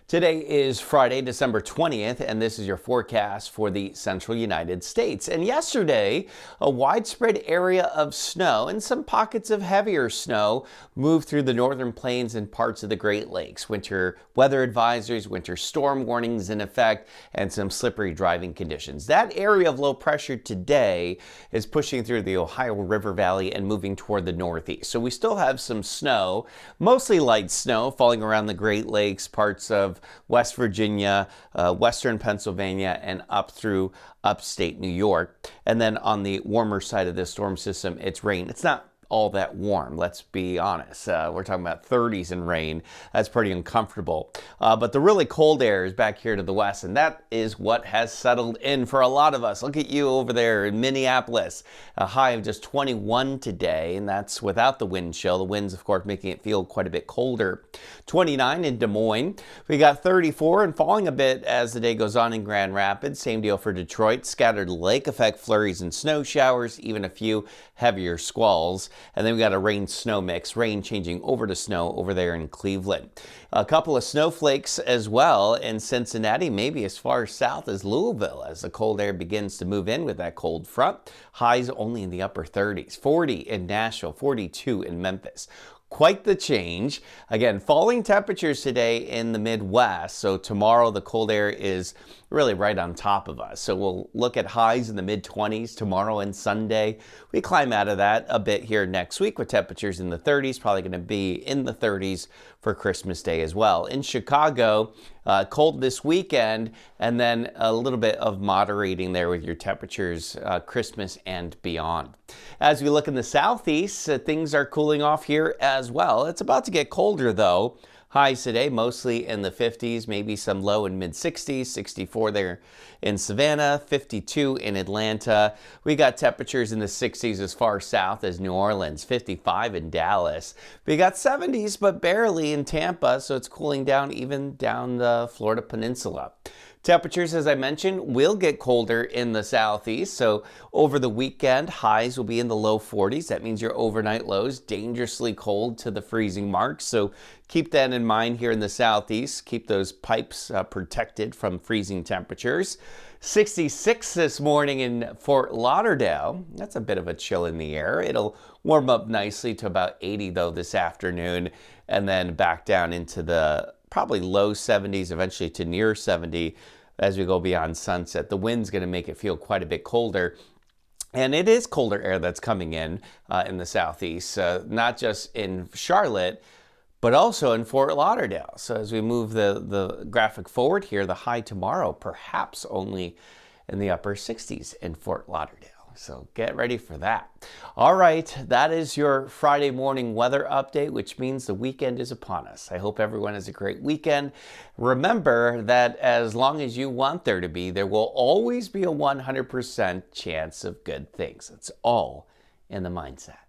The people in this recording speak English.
Today is Friday, December 20th, and this is your forecast for the central United States. And yesterday, a widespread area of snow and some pockets of heavier snow moved through the northern plains and parts of the Great Lakes. Winter weather advisories, winter storm warnings in effect, and some slippery driving conditions. That area of low pressure today is pushing through the Ohio River Valley and moving toward the northeast. So we still have some snow, mostly light snow, falling around the Great Lakes, parts of West Virginia, western Pennsylvania, and up through upstate New York. And then on the warmer side of this storm system, it's rain. It's not all that warm, let's be honest. We're talking about 30s and rain. That's pretty uncomfortable. But the really cold air is back here to the west, and that is what has settled in for a lot of us. Look at you over there in Minneapolis. A high of just 21 today, and that's without the wind chill. The winds, of course, making it feel quite a bit colder. 29 in Des Moines. We got 34 and falling a bit as the day goes on in Grand Rapids. Same deal for Detroit. Scattered lake effect flurries and snow showers, even a few heavier squalls. And then we got a rain-snow mix, rain changing over to snow over there in Cleveland. A couple of snowflakes as well in Cincinnati, maybe as far south as Louisville as the cold air begins to move in with that cold front. Highs only in the upper 30s, 40 in Nashville, 42 in Memphis. Quite the change. Again, falling temperatures today in the Midwest. So tomorrow the cold air is really right on top of us. So we'll look at highs in the mid-20s tomorrow and Sunday. We climb out of that a bit here next week with temperatures in the 30s, probably going to be in the 30s for Christmas Day as well. In Chicago, cold this weekend, and then a little bit of moderating there with your temperatures Christmas and beyond. As we look in the southeast, things are cooling off here as well. It's about to get colder though. Highs today mostly in the 50s, maybe some low and mid 60s, 64 there in Savannah, 52 in Atlanta. We got temperatures in the 60s as far south as New Orleans, 55 in Dallas. We got 70s, but barely in Tampa, so it's cooling down even down the Florida Peninsula. Temperatures, as I mentioned, will get colder in the southeast. So over the weekend, highs will be in the low 40s. That means your overnight lows dangerously cold to the freezing mark. So keep that in mind here in the southeast. Keep those pipes protected from freezing temperatures. 66 this morning in Fort Lauderdale. That's a bit of a chill in the air. It'll warm up nicely to about 80 though this afternoon, and then back down into the probably low 70s, eventually to near 70 as we go beyond sunset. The wind's going to make it feel quite a bit colder. And it is colder air that's coming in the southeast, not just in Charlotte, but also in Fort Lauderdale. So as we move the graphic forward here, the high tomorrow perhaps only in the upper 60s in Fort Lauderdale. So get ready for that. All right, that is your Friday morning weather update, which means the weekend is upon us. I hope everyone has a great weekend. Remember that as long as you want there to be, there will always be a 100% chance of good things. It's all in the mindset.